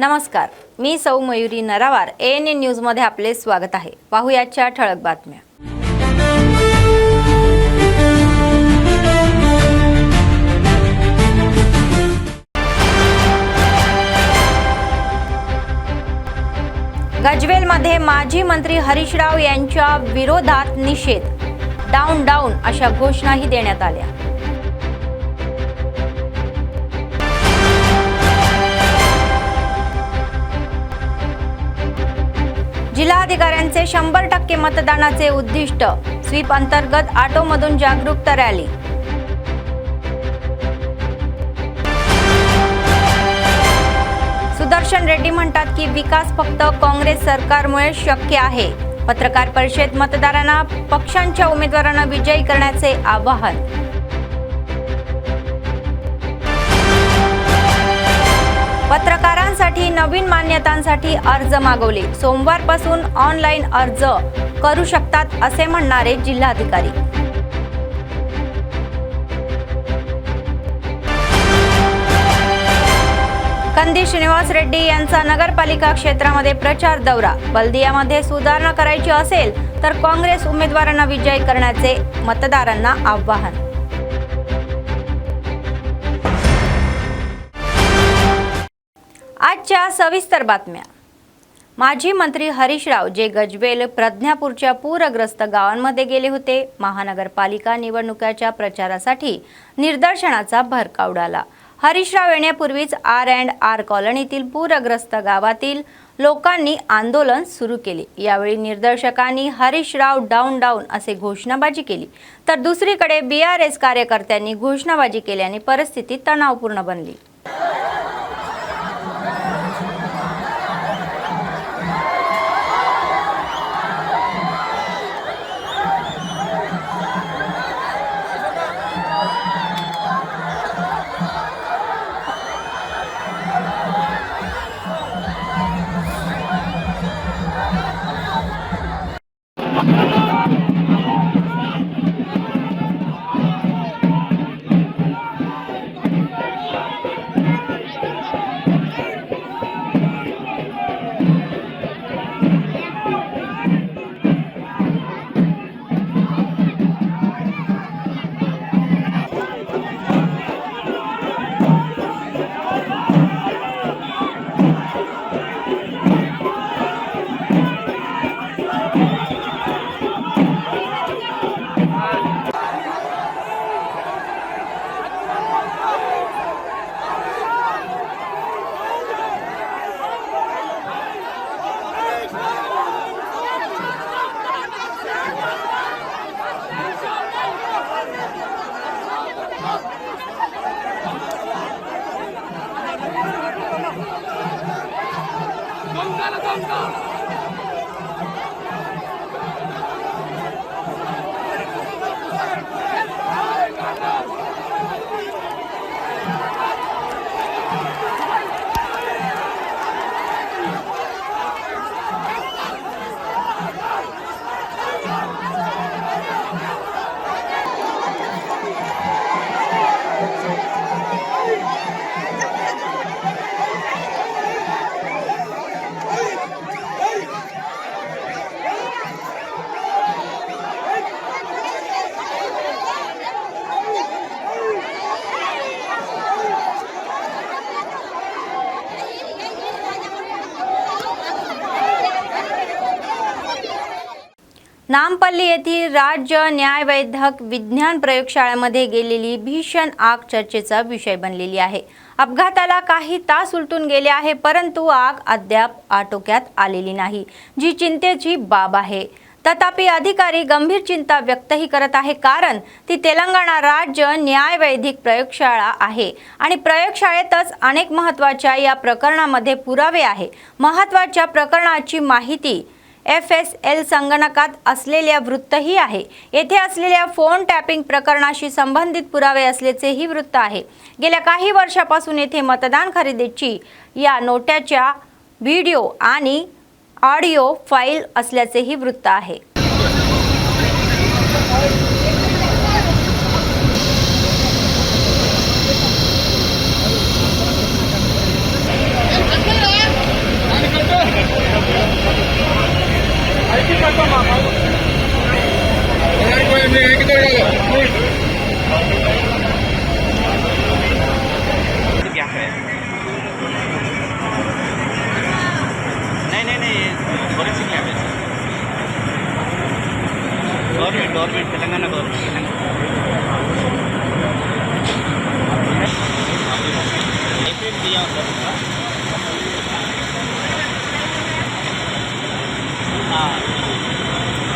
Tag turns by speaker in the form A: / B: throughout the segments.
A: नमस्कार, मी सौ Mayuri नरावार ANN news मध्ये आपले स्वागत आहे। पाहूयाच्या ठळक बातम्या। गजवेलमध्ये माजी मंत्री हरीश राव यांच्या विरोधात निषेध, डाऊन डाऊन अशा घोषणाही देण्यात आल्या। जिल्हाधिकाऱ्यांचे 100% मतदानाचे उद्दिष्ट, स्वीप अंतर्गत ऑटोमधून जागरूकता रॅली। सुदर्शन रेड्डी म्हणतात की विकास फक्त काँग्रेस सरकारमुळे शक्य आहे। पत्रकार परिषदेत मतदारांना पक्षांच्या उमेदवारांना विजयी करण्याचे आवाहन। पत्रकारांसाठी नवीन मान्यतांसाठी अर्ज मागवले, सोमवारपासून ऑनलाईन अर्ज करू शकतात असे म्हणणारे जिल्हाधिकारी। कंदी श्रीनिवास रेड्डी यांचा नगरपालिका क्षेत्रामध्ये प्रचार दौरा। बल्दियामध्ये सुधारणा करायची असेल तर काँग्रेस उमेदवारांना विजयी करण्याचे मतदारांना आवाहन। आजच्या सविस्तर बातम्या। माजी मंत्री हरीश राव जे गजवेल प्रज्ञापूरच्या पूरग्रस्त गावांमध्ये गेले होते। महानगरपालिका निवडणुकीच्या प्रचारासाठी निदर्शनाचा भरका उडाला। हरीश राव येण्यापूर्वीच R&R कॉलनीतील पूरग्रस्त गावातील लोकांनी आंदोलन सुरू केले। यावेळी निदर्शकांनी हरीश राव डाऊन डाऊन असे घोषणाबाजी केली, तर दुसरीकडे BRS कार्यकर्त्यांनी घोषणाबाजी केल्याने परिस्थिती तणावपूर्ण बनली। नामपल्ली येथील राज्य न्यायवैद्यक विज्ञान प्रयोगशाळेमध्ये गेलेली भीषण आग चर्चेचा विषय बनलेली आहे। अपघाताला काही तास उलटून गेले आहे, परंतु आग अद्याप आटोक्यात आलेली नाही, जी चिंतेची बाब आहे। तथापि अधिकारी गंभीर चिंता व्यक्तही करत आहे, कारण ती तेलंगणा राज्य न्यायवैद्यक प्रयोगशाळा आहे आणि प्रयोगशाळेतच अनेक महत्त्वाच्या या प्रकरणामध्ये पुरावे आहे। महत्त्वाच्या प्रकरणाची माहिती FSL संगणकात असलेल्या वृत्तही आहे। येथे असलेल्या फोन टॅपिंग प्रकरणाशी संबंधित पुरावे असल्याचेही वृत्त आहे। गेल्या काही वर्षापासून येथे मतदान खरेदीची या नोट्याच्या व्हिडिओ आणि ऑडिओ फाईल असल्याचेही वृत्त आहे।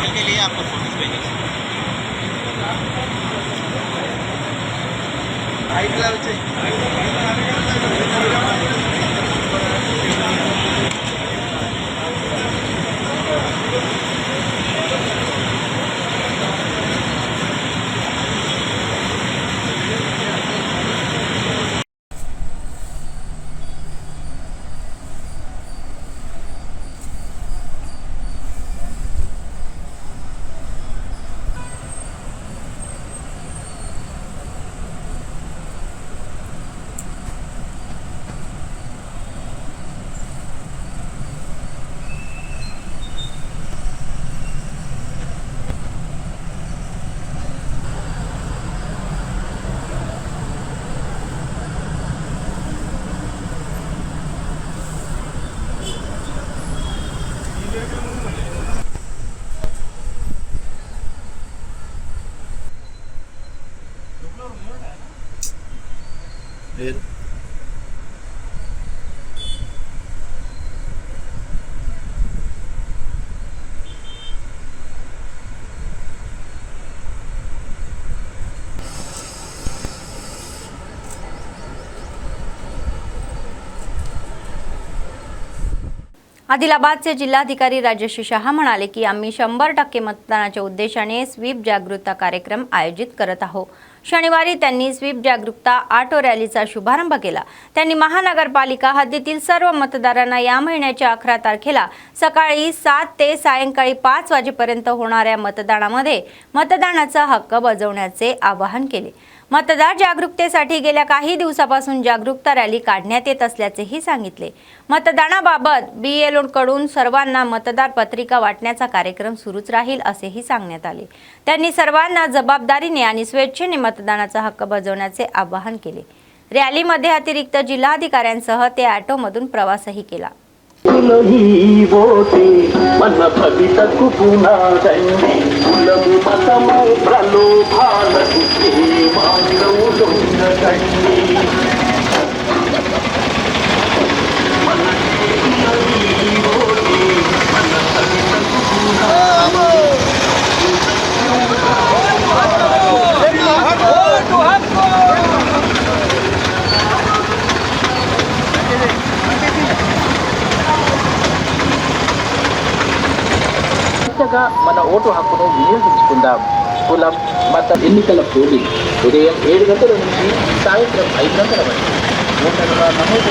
B: के लिए आपको फोटोज भेजेंगे।
A: आदिलाबादचे जिल्हाधिकारी राजश्री शहा म्हणाले की आम्ही 100% मतदानाच्या उद्देशाने स्वीप जागरूकता कार्यक्रम आयोजित करत आहोत। शनिवारी त्यांनी स्वीप जागरूकता ऑटो रॅलीचा शुभारंभ केला। त्यांनी महानगरपालिका हद्दीतील सर्व मतदारांना या महिन्याच्या 11 तारखेला सकाळी 7 ते सायंकाळी 5 वाजेपर्यंत होणाऱ्या मतदानामध्ये मतदानाचा हक्क बजावण्याचे आवाहन केले। मतदार जागरूकतेसाठी गेल्या काही दिवसापासून जागरूकता रॅली काढण्यात येत असल्याचेही सांगितले। मतदानाबाबत बीएलओकडून सर्वांना मतदार पत्रिका वाटण्याचा कार्यक्रम सुरूच राहील असेही सांगण्यात आले। त्यांनी सर्वांना जबाबदारीने आणि स्वेच्छेने मतदानाचा हक्क बजावण्याचे आवाहन केले। रॅलीमध्ये अतिरिक्त जिल्हाधिकाऱ्यांसह ते ऑटोमधून प्रवासही केला।
C: మన ఓటు హక్కును వినియోగించుకుందాం। కులం మత ఎన్నికల పోలింగ్ ఉదయం 7 గంటల నుంచి సాయంత్రం 5 గంటల వరకు ఓటర్ల నమోదు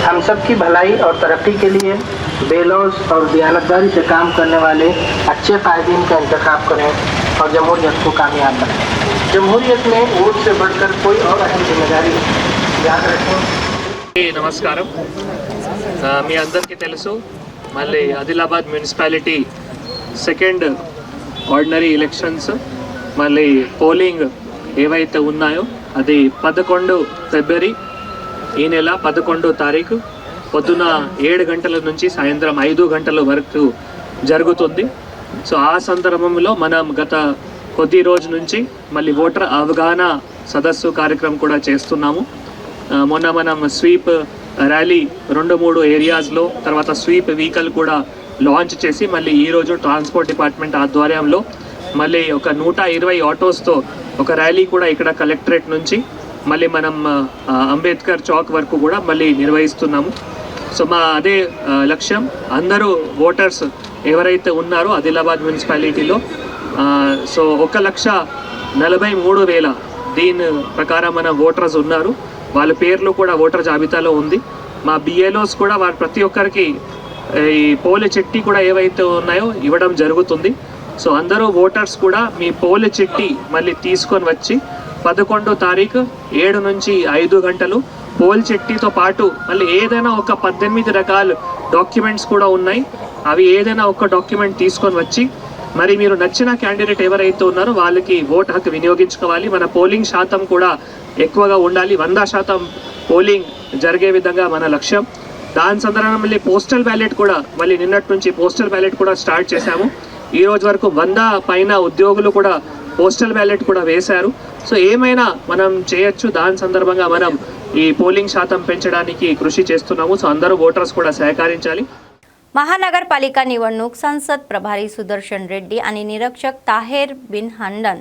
C: हम सबकी भलाई और तरक्की के लिए बेलौस और दयानतदारी से काम करने वाले अच्छे कायदीन का इंतखाब करें और जमहूरियत को कामयाब बनाएं। जमहूरियत में वोट से बढ़कर कोई और अहम जिम्मेदारी याद रखें।
D: నమస్కారం। మీ అందరికీ తెలుసు మళ్ళీ Adilabad municipality second ordinary elections మళ్ళీ పోలింగ్ ఏవైతే ఉన్నాయో అది 11 ఫిబ్రవరి ఈ నెల 11వ తారీఖు పొద్దున 7 గంటల నుంచి సాయంత్రం 5 గంటల వరకు జరుగుతుంది। సో ఆ సందర్భంలో మనం గత కొద్ది రోజు నుంచి మళ్ళీ ఓటర్ అవగాహన సదస్సు కార్యక్రమం కూడా చేస్తున్నాము। మొన్న మనం స్వీప్ ర్యాలీ 2-3 ఏరియాస్లో తర్వాత స్వీప్ వెహికల్ కూడా లాంచ్ చేసి మళ్ళీ ఈరోజు ట్రాన్స్పోర్ట్ డిపార్ట్మెంట్ ఆధ్వర్యంలో మళ్ళీ ఒక 120 ఆటోస్తో ఒక ర్యాలీ కూడా ఇక్కడ కలెక్టరేట్ నుంచి మళ్ళీ మనం అంబేద్కర్ చౌక్ వరకు కూడా మళ్ళీ నిర్వహిస్తున్నాము। సో మా అదే లక్ష్యం అందరూ ఓటర్స్ ఎవరైతే ఉన్నారో ఆదిలాబాద్ మున్సిపాలిటీలో సో 1,43,000 దీని ప్రకారం మన ఓటర్స్ ఉన్నారు। వాళ్ళ పేర్లు కూడా ఓటర్ జాబితాలో ఉంది। మా బిఎల్ఓస్ కూడా వారు ప్రతి ఒక్కరికి ఈ పోల్ చిట్టి కూడా ఏవైతే ఉన్నాయో ఇవ్వడం జరుగుతుంది। సో అందరూ ఓటర్స్ కూడా మీ పోల్ చిట్టి మళ్ళీ తీసుకొని వచ్చి 11వ తారీఖు 7 నుంచి 5 గంటలు పోల్ చిట్టితో పాటు మళ్ళీ ఏదైనా ఒక 18 రకాల డాక్యుమెంట్స్ కూడా ఉన్నాయి। అవి ఏదైనా ఒక డాక్యుమెంట్ తీసుకొని వచ్చి మరి మీరు నచ్చిన క్యాండిడేట్ ఎవరైతే ఉన్నారో వాళ్ళకి ఓటు హక్కు వినియోగించుకోవాలి. మన పోలింగ్ శాతం కూడా ఎక్కువగా ఉండాలి. 100% పోలింగ్ జరిగే విధంగా మన లక్ష్యం. దాని సందర్భంగా మళ్ళీ పోస్టల్ బ్యాలెట్ కూడా మళ్ళీ నిన్నటి నుంచి పోస్టల్ బ్యాలెట్ కూడా స్టార్ట్ చేశాము. ఈ రోజు వరకు 100 పైన ఉద్యోగులు కూడా పోస్టల్ బ్యాలెట్ కూడా వేశారు. సో ఏమైనా మనం చేయొచ్చు. దాని సందర్భంగా మనం ఈ పోలింగ్ శాతం పెంచడానికి కృషి చేస్తున్నాము. సో అందరూ ఓటర్స్ కూడా సహకరించాలి.
A: महानगरपालिका निवडणूक संसद प्रभारी सुदर्शन रेड्डी आणि निरीक्षक ताहेर बिन हंडन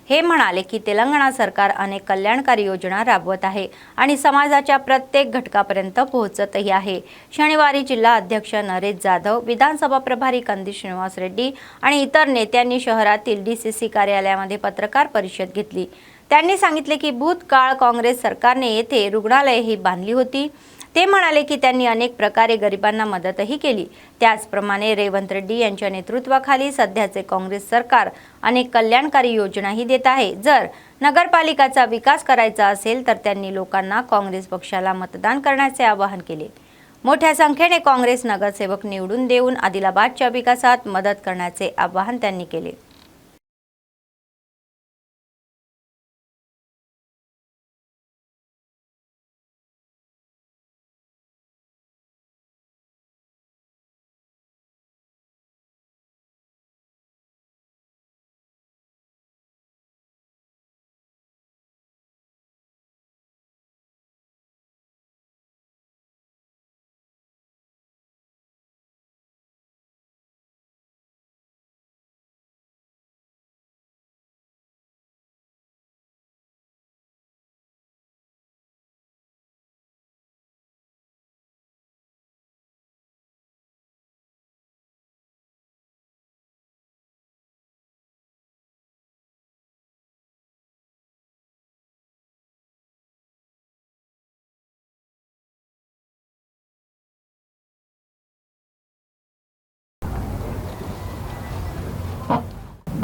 A: हे म्हणाले की तेलंगणा सरकार अनेक कल्याणकारी योजना राबवत आहे आणि समाजाच्या प्रत्येक घटकापर्यंत पोहोचतही आहे. शनिवारी जिल्हा अध्यक्ष नरेश जाधव, विधानसभा प्रभारी कंदी श्रीनिवास रेड्डी आणि इतर नेत्यांनी शहरातील DCC कार्यालयामध्ये पत्रकार परिषद घेतली. त्यांनी सांगितले की भूतकाळ काँग्रेस सरकारने येथे रुग्णालयही बांधली होती. ते म्हणाले की त्यांनी अनेक प्रकारे गरिबांना मदतही केली. त्याचप्रमाणे रेवंत रेड्डी यांच्या नेतृत्वाखाली सध्याचे काँग्रेस सरकार अनेक कल्याणकारी योजनाही देत आहे. जर नगरपालिकाचा विकास करायचा असेल तर त्यांनी लोकांना काँग्रेस पक्षाला मतदान करण्याचे आवाहन केले. मोठ्या संख्येने काँग्रेस नगरसेवक निवडून देऊन आदिलाबादच्या विकासात मदत करण्याचे आवाहन त्यांनी केले.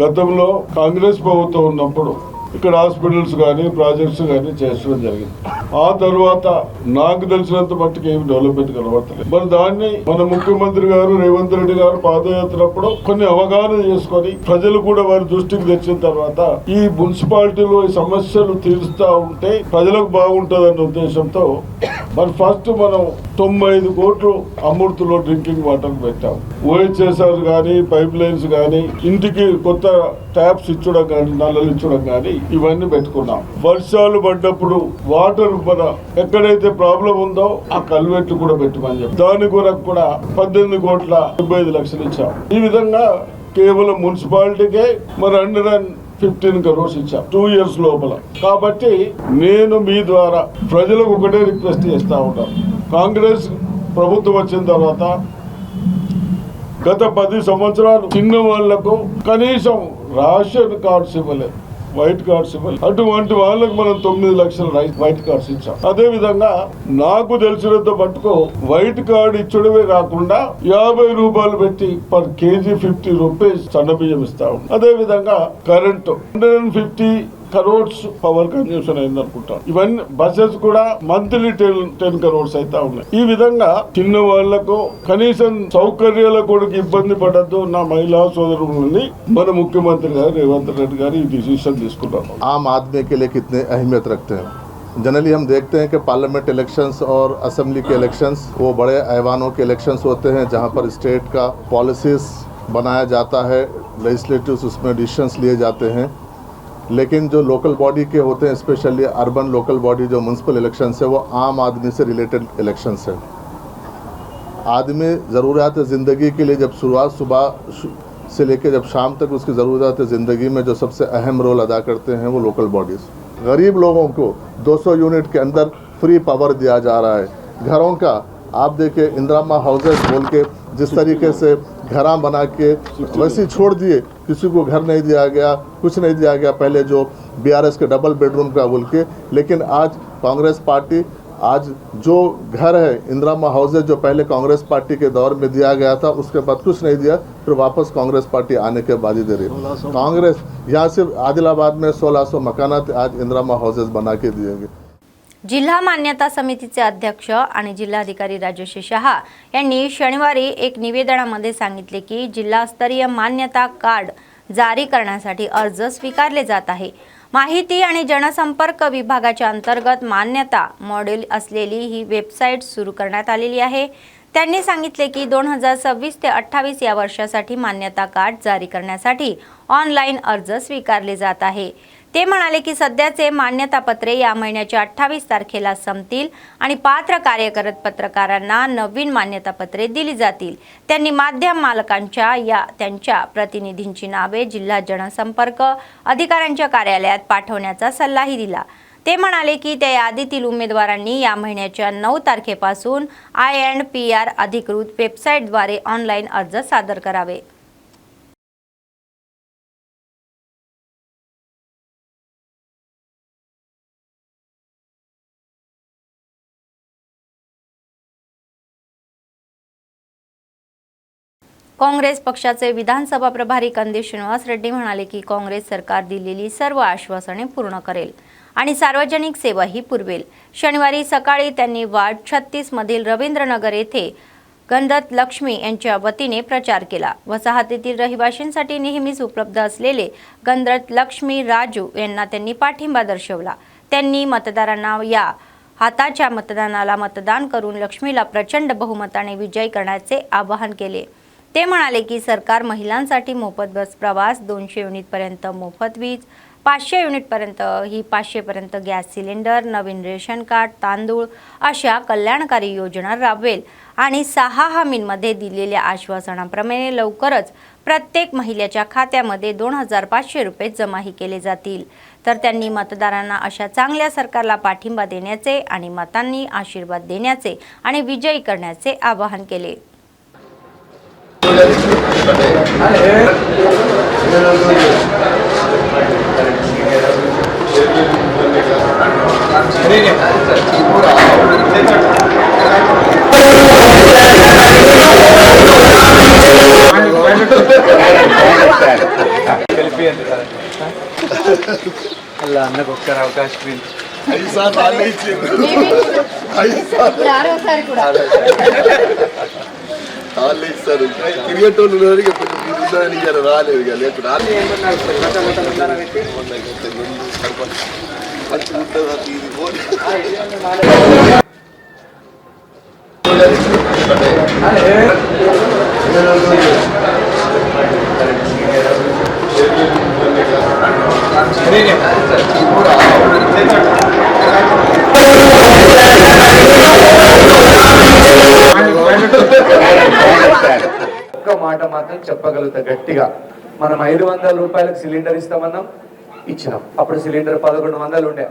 E: గతంలో కాంగ్రెస్ ప్రభుత్వం ఉన్నప్పుడు ఇక్కడ హాస్పిటల్స్ కానీ ప్రాజెక్ట్స్ కానీ చేర్చడం జరిగింది. ఆ తర్వాత నాకు తెలిసినంత మట్టుకు ఏమి డెవలప్మెంట్ కనబడతలేదు. మరి దాన్ని మన ముఖ్యమంత్రి గారు రేవంత్ రెడ్డి గారు పాదయాత్రప్పుడు కొన్ని అవగాహన చేసుకొని ప్రజలు కూడా వారి దృష్టికి తెచ్చిన తర్వాత ఈ మున్సిపాలిటీలో ఈ సమస్యలు తీరుస్తా ఉంటే ప్రజలకు బాగుంటుందన్న ఉద్దేశంతో మరి ఫస్ట్ మనం 95 కోట్లు అమృత్లో డ్రింకింగ్ వాటర్ పెట్టాం. OHSR కానీ పైప్ లైన్స్ కానీ ఇంటికి కొత్త ట్యాప్స్ ఇచ్చడం కానీ నల్లలు ఇచ్చడం కానీ ఇవన్నీ పెట్టుకున్నాం. వర్షాలు పడ్డప్పుడు వాటర్ మన ఎక్కడైతే ప్రాబ్లం ఉందో ఆ కల్వెట్లు కూడా పెట్టమని చెప్పి దాని కొరకు కూడా 18 కోట్ల 75 లక్షలు ఇచ్చాం. ఈ విధంగా కేవలం మున్సిపాలిటీకే మరి 115 crores ఇచ్చాం 2 years లోపల. కాబట్టి నేను మీ ద్వారా ప్రజలకు ఒకటే రిక్వెస్ట్ చేస్తా ఉంటాను. కాంగ్రెస్ ప్రభుత్వం వచ్చిన తర్వాత గత 10 సంవత్సరాలు చిన్న వాళ్లకు కనీసం రేషన్ కార్డ్స్ ఇవ్వలేదు, వైట్ కార్డ్స్ ఇవ్వాలి. అటువంటి వాళ్ళకు మనం 9 లక్షల వైట్ కార్డ్స్ ఇచ్చాం. అదే విధంగా నాకు తెలిసినంత మట్టుకు వైట్ కార్డ్ ఇచ్చడమే కాకుండా 50 రూపాయలు పెట్టి పర్ కేజీ 50 రూపీస్ సన్న బియ్యం ఇస్తా ఉన్నాం. అదే విధంగా కరెంటు 150 crores పవర్ కన్జ్యూషన్ అయింది అనుకుంటాను. ఇవన్నీ బస్సెస్ కూడా మంత్లీ 10 crores అయితే ఉన్నాయి. ఈ విధంగా చిన్న వాళ్లకు కనీసం సౌకర్యాల కూడా ఇబ్బంది పడద్దు నా మహిళా సోదరులని మన ముఖ్యమంత్రి గారు రేవంత్ రెడ్డి గారు ఈ డిసిషన్ తీసుకున్నారు.
F: आम आदमी के लिए कितने अहमियत रखते हैं. जनरली हम देखते हैं कि पार्लियामेंट इलेक्शंस और असेंबली के इलेक्शंस वो बड़े ऐवानों के इलेक्शंस होते हैं जहां पर स्टेट का पॉलिसीज बनाया जाता है, लेजिस्लेटिव्स उसमें डिसीजंस लिए जाते हैं. लेकिन जो लोकल बॉडी के होते हैं, स्पेशली अर्बन लोकल बॉडी जो म्यूनसिपल इलेक्शंस है, वो आम आदमी से रिलेटेड इलेक्शंस है. आदमी ज़रूरियात ज़िंदगी के लिए जब शुरुआत सुबह से लेकर जब शाम तक उसकी ज़रूरियात ज़िंदगी में जो सबसे अहम रोल अदा करते हैं वो लोकल बॉडीज़. गरीब लोगों को 200 यूनिट के अंदर फ्री पावर दिया जा रहा है. घरों का आप देखिए इंदिरा हाउसेस बोल के जिस तरीके से घरा बना के वैसे छोड़ दिए, किसी को घर नहीं दिया गया, कुछ नहीं दिया गया. पहले जो BRS के डबल बेडरूम का बोल के, लेकिन आज कांग्रेस पार्टी आज जो घर है इंदिरा हाउसेस जो पहले कांग्रेस पार्टी के दौर में दिया गया था उसके बाद कुछ नहीं दिया, फिर वापस कांग्रेस पार्टी आने के बाद ही दे रही. कांग्रेस यहाँ से आदिलाबाद में 1600 मकानात आज इंदिरा हाउसेस बना के दिए गए.
A: जिल्हा मान्यता समितीचे अध्यक्ष आणि जिल्हाधिकारी राजेश शहा यांनी शनिवारी एक निवेदनामध्ये सांगितले की जिल्हास्तरीय मान्यता कार्ड जारी करण्यासाठी अर्ज स्वीकारले जात आहे। माहिती आणि जनसंपर्क विभागाच्या अंतर्गत मान्यता मॉडेल असलेली ही वेबसाईट सुरू करण्यात आलेली आहे। त्यांनी सांगितले की 2026 ते 28 या वर्षासाठी मान्यता कार्ड जारी करण्यासाठी ऑनलाईन अर्ज स्वीकारले जात आहे। ते म्हणाले की सध्याचे मान्यता पत्रे या महिन्याच्या 28 तारखेला संपतील आणि पात्र कार्यरत पत्रकारांना नवीन मान्यता पत्रे दिली जातील। त्यांनी माध्यम मालकांच्या या त्यांच्या प्रतिनिधींची नावे जिल्हा जनसंपर्क अधिकाऱ्यांच्या कार्यालयात पाठवण्याचा सल्लाही दिला। ते म्हणाले की त्या यादीतील उमेदवारांनी या महिन्याच्या 9 तारखेपासून INPR अधिकृत वेबसाईटद्वारे ऑनलाईन अर्ज सादर करावे। काँग्रेस पक्षाचे विधानसभा प्रभारी कंदी श्रीनिवास रेड्डी म्हणाले की काँग्रेस सरकार दिलेली सर्व आश्वासने पूर्ण करेल आणि सार्वजनिक सेवाही पुरवेल। शनिवारी सकाळी त्यांनी वार्ड 36 मधील रवींद्रनगर येथे गणदत्त लक्ष्मी यांच्या वतीने प्रचार केला। वसाहतीतील रहिवाशांसाठी नेहमीच उपलब्ध असलेले गणदत्त लक्ष्मी राजू यांना त्यांनी पाठिंबा दर्शवला। त्यांनी मतदारांना या हाताच्या मतदानाला मतदान करून लक्ष्मीला प्रचंड बहुमताने विजयी करण्याचे आवाहन केले। ते म्हणाले की सरकार महिलांसाठी मोफत बस प्रवास, 200 युनिटपर्यंत मोफत वीज, 500 युनिटपर्यंत ही 500 पर्यंत गॅस सिलेंडर, नवीन रेशन कार्ड, तांदूळ अशा कल्याणकारी योजना राबवेल आणि 6 हमींमध्ये दिलेल्या आश्वासनाप्रमाणे लवकरच प्रत्येक महिलेच्या खात्यामध्ये 2500 रुपये जमाही केले जातील। तर त्यांनी मतदारांना अशा चांगल्या सरकारला पाठिंबा देण्याचे आणि मतांनी आशीर्वाद देण्याचे आणि विजयी करण्याचे आवाहन केले।
G: అలా అన్నకు ఒక్కరు అవకాశం
H: క్రికెట్ రాలేదు
G: ఒక్క మాట మాత్రం చెప్పగలుగుతా గట్టిగా, మనం 500 రూపాయలకు సిలిండర్ ఇస్తామన్నాం, ఇచ్చినాం. అప్పుడు సిలిండర్ 1100 ఉండే,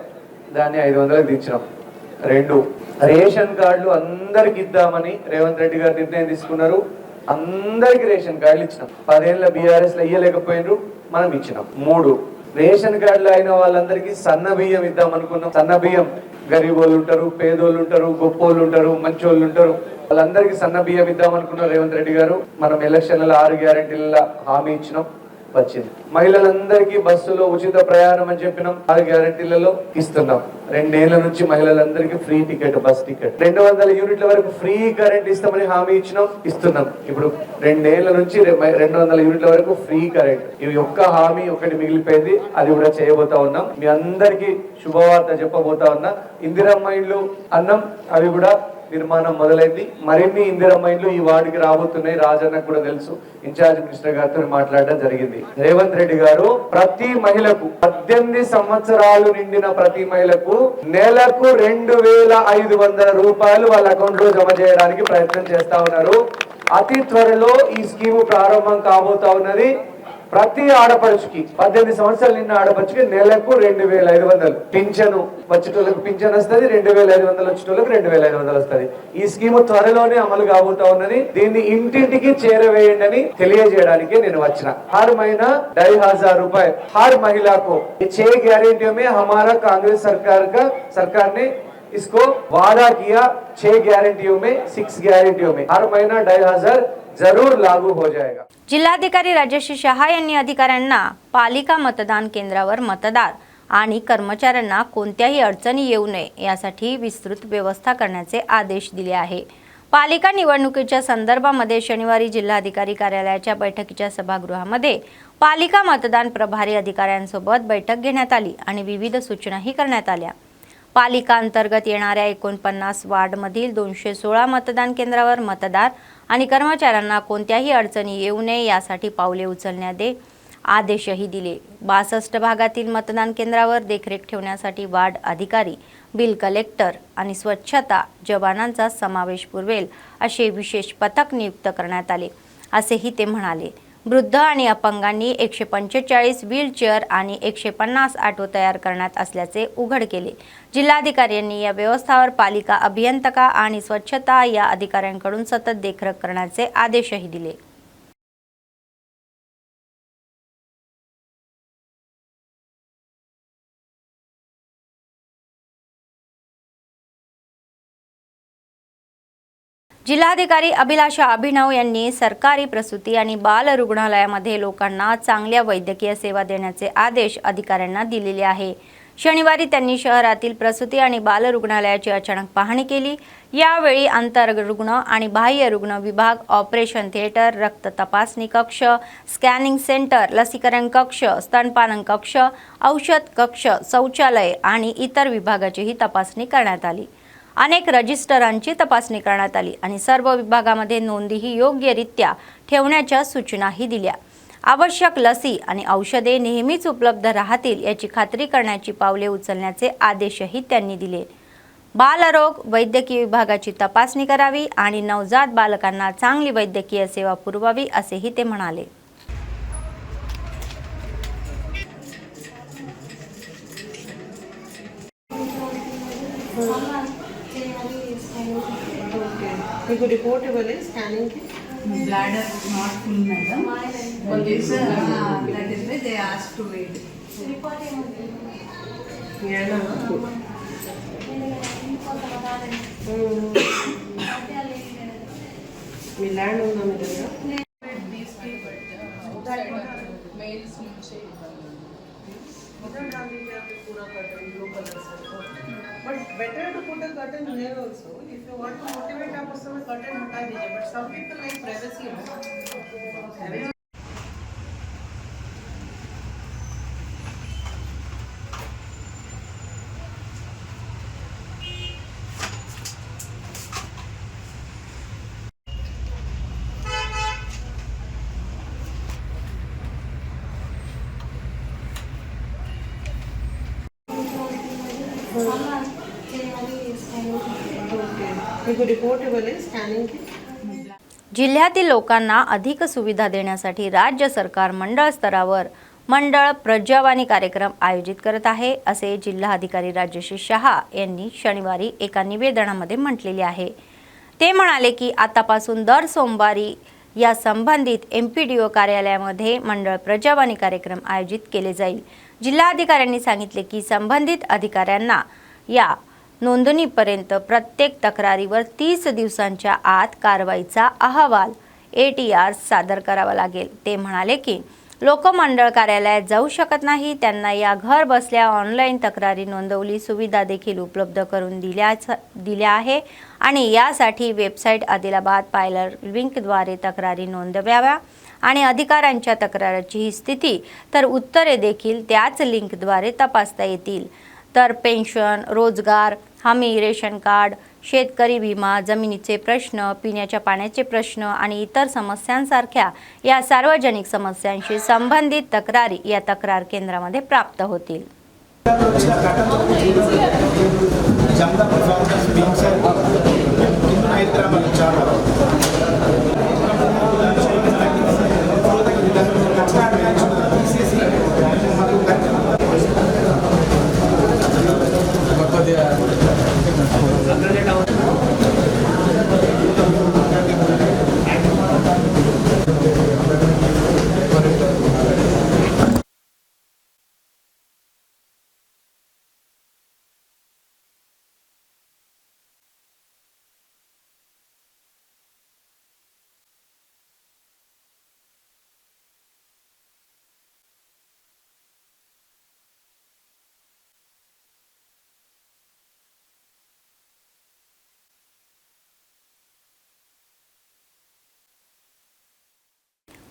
G: దాన్ని 500కి దించినాం. 2 రేషన్ కార్డులు అందరికి ఇద్దామని రేవంత్ రెడ్డి గారు నిర్ణయం తీసుకున్నారు. అందరికి రేషన్ కార్డులు ఇచ్చినాం. 10 ఏళ్ళ BRS లో ఇయ్యలేకపోయినరు, మనం ఇచ్చినాం. 3 రేషన్ కార్డులు అయిన వాళ్ళందరికీ సన్న బియ్యం ఇద్దాం అనుకున్నాం. సన్న బియ్యం గరీబోళ్ళు ఉంటారు, పేదోళ్ళు ఉంటారు, గొప్పోళ్ళు ఉంటారు, మంచోళ్ళు ఉంటారు, వాళ్ళందరికీ సన్న బియ్యం ఇద్దాం అనుకున్నారు రేవంత్ రెడ్డి గారు. మనం ఎలక్షన్లలో 6 గ్యారెంటీల హామీ ఇచ్చినాం, వచ్చింది. మహిళలందరికీ బస్సులో ఉచిత ప్రయాణం అని చెప్పినాం, 6 గ్యారెంటీలలో ఇస్తున్నాం. 2 ఏళ్ల నుంచి మహిళలందరికీ ఫ్రీ టికెట్, బస్ టికెట్. 200 యూనిట్ల వరకు ఫ్రీ కరెంట్ ఇస్తామని హామీ ఇచ్చినాం, ఇస్తున్నాం. ఇప్పుడు 2 ఏళ్ల నుంచి 200 యూనిట్ల వరకు ఫ్రీ కరెంట్. ఇవి ఒక్క హామీ ఒకటి మిగిలిపోయింది, అది కూడా చేయబోతా ఉన్నాం. మీ అందరికీ శుభవార్త చెప్పబోతా ఉన్నా. ఇందిరమ్మ ఇండ్లు అన్నం, అవి కూడా నిర్మాణం మొదలైంది. మరిన్ని ఇందిరమ్మ ఇండ్లు ఈ వార్డుకి రాబోతున్నాయి. రాజన్నకు కూడా తెలుసు, ఇన్ఛార్జ్ మినిస్టర్ గారితో మాట్లాడడం జరిగింది. రేవంత్ రెడ్డి గారు ప్రతి మహిళకు 18 సంవత్సరాలు నిండిన ప్రతి మహిళకు నెలకు 2500 రూపాయలు వాళ్ళ అకౌంట్ లో జమ చేయడానికి ప్రయత్నం చేస్తా ఉన్నారు. అతి త్వరలో ఈ స్కీము ప్రారంభం కాబోతా ఉన్నది. ప్రతి ఆడపడుచుకి 18 సంవత్సరాలు నిన్న ఆడపడుచుకి నెలకు 2500 పింఛను వచ్చేటోళ్ళకి పింఛన్ వస్తుంది, 2500 వచ్చేటోళ్ళకి 2500 వస్తుంది. ఈ స్కీమ్ త్వరలోనే అమలు కాబోతా ఉన్నది. దీన్ని ఇంటింటికి చేరవేయండి అని తెలియజేయడానికి నేను వచ్చిన. हर महीना 2500 रुपए हर महिला को, 6 गारंटियों में हमारा कांग्रेस सरकार ने इसको वादा किया. 6 गारंटियों में 6 गारंटियों में हर महीना 2500 जरूर लागू हो जाएगा.
A: जिल्हाधिकारी राजेश शहा यांनी अधिकाऱ्यांना पालिका मतदान केंद्रावर मतदार आणि कर्मचाऱ्यांना कोणत्याही अडचणी येऊ नये यासाठी विस्तृत व्यवस्था करण्याचे आदेश दिले आहे। पालिका निवडणुकीच्या संदर्भामध्ये शनिवारी जिल्हाधिकारी कार्यालयाच्या बैठकीच्या सभागृहामध्ये पालिका मतदान प्रभारी अधिकाऱ्यांसोबत बैठक घेण्यात आली आणि विविध सूचनाही करण्यात आल्या। पालिका अंतर्गत येणाऱ्या 49 वार्डमधील 216 मतदान केंद्रावर मतदार आणि कर्मचाऱ्यांना कोणत्याही अडचणी येऊ नये यासाठी पावले उचलण्याचे आदेशही दिले। 62 भागातील मतदान केंद्रावर देखरेख ठेवण्यासाठी वार्ड अधिकारी, बिल कलेक्टर आणि स्वच्छता जवानांचा समावेश पुरवेल असे विशेष पथक नियुक्त करण्यात आले, असेही ते म्हणाले। वृद्ध आणि अपंगांनी 145 व्हीलचेअर आणि 150 ऑटो तयार करण्यात असल्याचे उघड केले। जिल्हाधिकाऱ्यांनी या व्यवस्थावर पालिका अभियंता आणि स्वच्छता या अधिकाऱ्यांकडून सतत देखरेख करण्याचे आदेशही दिले। जिल्हाधिकारी अभिलाषा अभिनव यांनी सरकारी प्रसूती आणि बाल रुग्णालयामध्ये लोकांना चांगल्या वैद्यकीय सेवा देण्याचे आदेश अधिकाऱ्यांना दिलेले आहे। शनिवारी त्यांनी शहरातील प्रसूती आणि बाल रुग्णालयाची अचानक पाहणी केली। यावेळी आंतररुग्ण आणि बाह्य रुग्ण विभाग, ऑपरेशन थिएटर, रक्त तपासणी कक्ष, स्कॅनिंग सेंटर, लसीकरण कक्ष, स्तनपान कक्ष, औषध कक्ष, शौचालय आणि इतर विभागाचीही तपासणी करण्यात आली। अनेक रजिस्टरांची तपासणी करण्यात आली आणि सर्व विभागामध्ये नोंदीही योग्यरित्या ठेवण्याच्या सूचनाही दिल्या। आवश्यक लसी आणि औषधे नेहमीच उपलब्ध राहतील याची खात्री करण्याची पावले उचलण्याचे आदेशही त्यांनी दिले। बालरोग वैद्यकीय विभागाची तपासणी करावी आणि नवजात बालकांना चांगली वैद्यकीय सेवा पुरवावी असेही ते म्हणाले।
I: మీకు రిపోర్ట్ ఇవ్వలేదు స్కానింగ్కి
J: bladder not full madam that is why they asked to wait
I: me land ఉందా మీ దగ్గర
J: males నుంచి
I: But better to put a curtain here also. If you want to motivate a person, a curtain हटा दीजिए. But some people like privacy, no? మీకు report ఇవ్వలేదు స్కానింగ్కి
A: जिल्ह्यातील लोकांना अधिक सुविधा देण्यासाठी राज्य सरकार मंडळ स्तरावर मंडळ प्रजावाणी कार्यक्रम आयोजित करत आहे, असे जिल्हाधिकारी राजश्री शहा यांनी शनिवारी एका निवेदनामध्ये म्हटलेले आहे। ते म्हणाले की आतापासून दर सोमवारी या संबंधित MPDO कार्यालयामध्ये मंडळ प्रजावाणी कार्यक्रम आयोजित केले जाईल। जिल्हाधिकाऱ्यांनी सांगितले की संबंधित अधिकाऱ्यांना या नोंदणीपर्यंत प्रत्येक तक्रारीवर 30 दिवसांच्या आत कारवाईचा अहवाल ATR सादर करावा लागेल। ते म्हणाले की लोक मंडळ कार्यालयात जाऊ शकत नाही, त्यांना या घर बसल्या ऑनलाईन तक्रारी नोंदवली सुविधा देखील उपलब्ध करून दिल्या आहे आणि यासाठी वेबसाईट आदिलाबाद पायलर लिंकद्वारे तक्रारी नोंदवाव्या आणि अधिकाऱ्यांच्या तक्रारीची स्थिती तर उत्तरे देखील त्याच लिंकद्वारे तपासता येतील। तर पेन्शन, रोजगार हमी, रेशन कार्ड, शेतकरी विमा, जमिनीचे प्रश्न, पिण्याच्या पाण्याचे प्रश्न आणि इतर समस्यांसारख्या या सार्वजनिक समस्यांशी संबंधित तक्रारी या तक्रार केंद्रामध्ये प्राप्त होतील।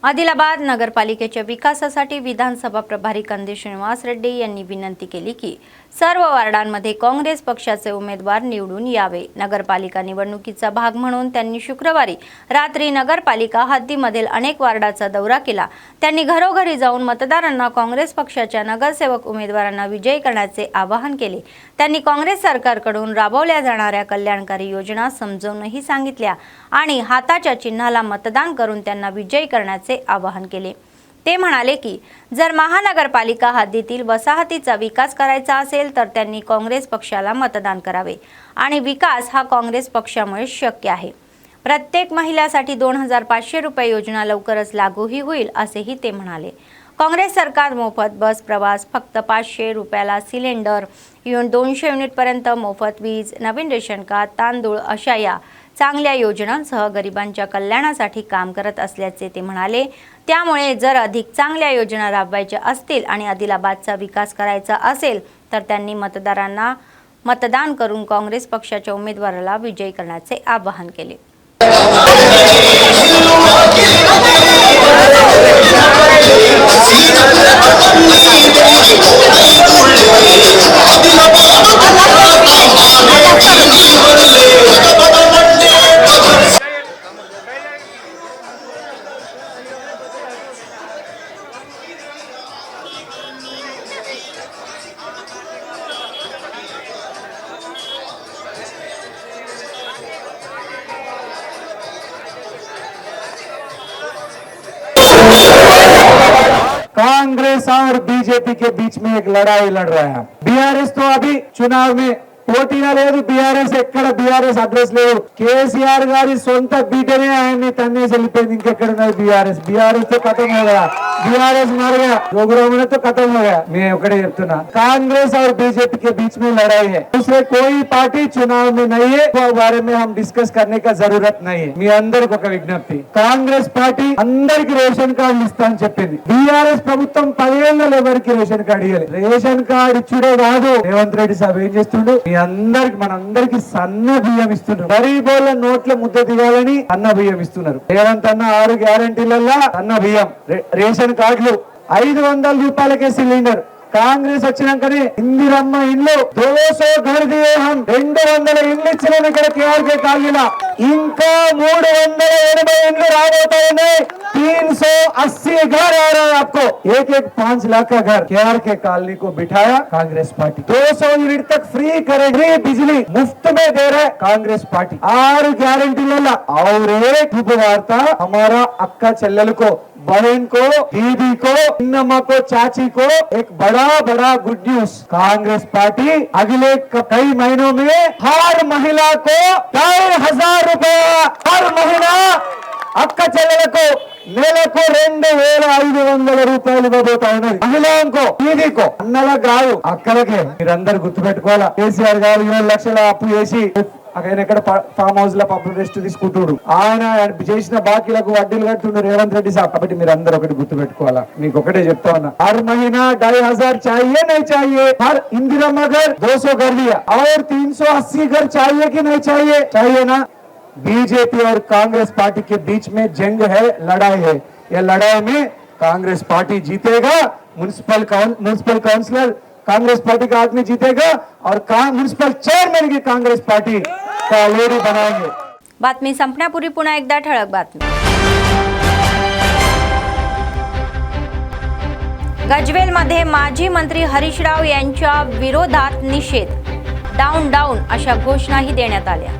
A: आदिलाबाद नगरपालिकेच्या विकासासाठी विधानसभा प्रभारी कंदी श्रीनिवास रेड्डी यांनी विनंती केली की सर्व वार्डांमध्ये काँग्रेस पक्षाचे उमेदवार निवडून यावे। नगरपालिका निवडणुकीचा भाग म्हणून त्यांनी शुक्रवारी रात्री नगरपालिका हद्दीमधील अनेक वार्डाचा दौरा केला। त्यांनी घरोघरी जाऊन मतदारांना काँग्रेस पक्षाच्या नगरसेवक उमेदवारांना विजयी करण्याचे आवाहन केले। त्यांनी काँग्रेस सरकारकडून राबवल्या जाणाऱ्या कल्याणकारी योजना समजावूनही सांगितल्या आणि हाताच्या चिन्हाला मतदान करून त्यांना विजयी करण्याचे आवाहन केले। ते म्हणाले की जर महानगरपालिका हद्दीतील वसाहतीचा विकास करायचा असेल तर त्यांनी काँग्रेस पक्षाला मतदान करावे आणि विकास हा काँग्रेस पक्षामुळे शक्य आहे। प्रत्येक महिलेसाठी 2500 रुपये योजना लवकरच लागूही होईल असेही ते म्हणाले। काँग्रेस सरकार मोफत बस प्रवास, फक्त 500 रुपयाला सिलेंडर, 200 युनिटपर्यंत मोफत वीज, नवीन रेशन कार्ड, तांदूळ अशा या चांगल्या योजनांसह गरिबांच्या कल्याणासाठी काम करत असल्याचे ते म्हणाले। त्यामुळे जर अधिक चांगल्या योजना राबवायच्या असतील आणि आदिलाबादचा विकास करायचा असेल तर त्यांनी मतदारांना मतदान करून काँग्रेस पक्षाच्या उमेदवाराला विजयी करण्याचे आवाहन केले।
G: कांग्रेस और बीजेपी के बीच में एक लड़ाई लड़ रहा है। बीआरएस तो अभी चुनाव में పోటీగా లేదు। బీఆర్ఎస్ ఎక్కడ బీఆర్ఎస్ అడ్రస్ లేదు। కేసీఆర్ గారి సొంత బిడ్డనే ఆయన్ని తన్నేసి వెళ్ళిపోయింది। ఇంకెక్కడ ఉన్నది బీఆర్ఎస్? బీఆర్ఎస్ తో ఖతం हो गया, बीआरएस मर गया, जोगरामने तो खत्म हो गया। मैं ఒకటే చెప్తున్నా, कांग्रेस और बीजेपी के बीच में लड़ाई है। दूसरे कोई पार्टी चुनाव में नहीं है, तो बारे में हम डिस्कस करने का जरूरत नहीं है। మీ అందరికి ఒక విజ్ఞప్తి, కాంగ్రెస్ పార్టీ అందరికి రేషన్ కార్డు ఇస్తా అని చెప్పింది। బీఆర్ఎస్ ప్రభుత్వం 10 ఏళ్లలో ఎవరికి రేషన్ కార్డు ఇవ్వలేదు। రేషన్ కార్డు ఇచ్చుడే కాదు, రేవంత్ రెడ్డి సాబ్ ఏం చేస్తుండు, మనందరికి సన్న బియ్యం ఇస్తున్నారు। గరీబోళ్ళ నోట్ల ముద్ద దిగాలని సన్న బియ్యం ఇస్తున్నారు। రేవంత్ అన్న 6 గ్యారెంటీలలో సన్న బియ్యం, రేషన్ కార్డులు, 500 రూపాయలకే సిలిండర్। కాంగ్రెస్ వచ్చినాకనే ఇందిరమ్మ ఇల్లు 200 घर दिए हम, 200 ఇల్లు ఇచ్చినాం ఇక్కడ కేఆర్కే కాలనీలో। ఇంకా 380 ఇల్లు రాబోతున్నాయి। 380 घर आ रहा है आपको, एक 5 लाख का घर केआरके कॉलोनी को बिठाया कांग्रेस पार्टी। 200 यूनिट तक फ्री करेगी, बिजली मुफ्त में दे रहा है कांग्रेस पार्टी। 6 गारंटी लेला। और एक शुभवार्ता हमारा अक्का चेल्लल को, बहन को, दीदी को, इन्नमा को, चाची को एक बड़ा गुड न्यूज। कांग्रेस पार्टी अगले कई महीनों में हर महिला को 2500 रुपया हर महीना అక్క చెల్లెలకు నెలకు 2500 రూపాయలు ఇవ్వబోతా ఉన్నది। మహిళలకు, దీదీకో, అన్నలకు కాదు అక్కలకే। మీరందరూ గుర్తుపెట్టుకోవాలా, కేసీఆర్ గారు 7 లక్షల అప్పు చేసి ఆయన ఎక్కడ ఫామ్ హౌస్ లో పబ్లిక్ రెస్ట్ తీసుకుంటుడు, ఆయన చేసిన బాకీలకు వడ్డీలు కట్టుండు రేవంత్ రెడ్డి సాబ్। కాబట్టి మీరు అందరూ ఒకటి గుర్తుపెట్టుకోవాలా, మీకు ఒకటే చెప్తా ఉన్నా, हर महीना 2500 चाहिए नहीं चाहिए? हर इंदिरा घर 200 घर दिया और 380 घर चाहिए कि नहीं चाहिए? चाहिए ना। बीजेपी और कांग्रेस पार्टी के बीच में जंग है, लड़ाई है। यह लड़ाई में कांग्रेस पार्टी जीतेगा। म्युनिसिपल काउंसिलर कांग्रेस पार्टी का आदमी जीतेगा और म्युनिसिपल चेयरमैन की कांग्रेस पार्टी का लेडी बनाएंगे।
A: बातमी संपण्यापूर्वी पुन्हा एकदा ठळक बातमी। गजवेलमध्ये माजी मंत्री हरीश राव यांच्या विरोधात निषेध, डाऊन डाऊन अशा घोषणाही देण्यात आल्या।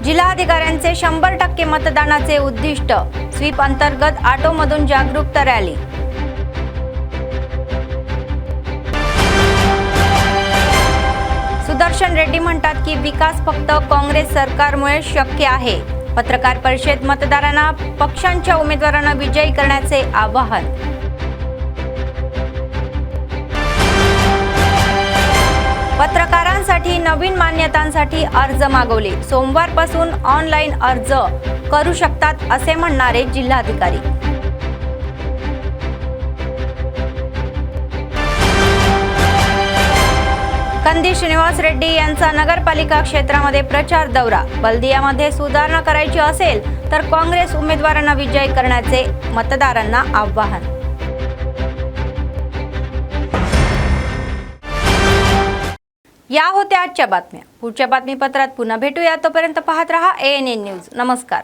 A: जिल्हाधिकाऱ्यांचे 100% मतदानाचे उद्दिष्ट, स्वीप अंतर्गत ऑटोमधून जागरूकता रॅली। सुदर्शन रेड्डी म्हणतात की विकास फक्त काँग्रेस सरकारमुळे शक्य आहे। पत्रकार परिषदेत मतदारांना पक्षांच्या उमेदवारांना विजयी करण्याचे आवाहन। पत्रकारांसाठी नवीन मान्यतांसाठी अर्ज मागवले, सोमवारपासून ऑनलाईन अर्ज करू शकतात असे म्हणणारे जिल्हाधिकारी। कंदी श्रीनिवास रेड्डी यांचा नगरपालिका क्षेत्रामध्ये प्रचार दौरा. बल्दियामध्ये सुधारणा करायची असेल तर काँग्रेस उमेदवारांना विजयी करण्याचे मतदारांना आवाहन. या होत्या आजच्या बातम्या. पुढच्या बातमीपत्रात पुन्हा भेटूया. तोपर्यंत पाहत रहा ANN न्यूज. नमस्कार.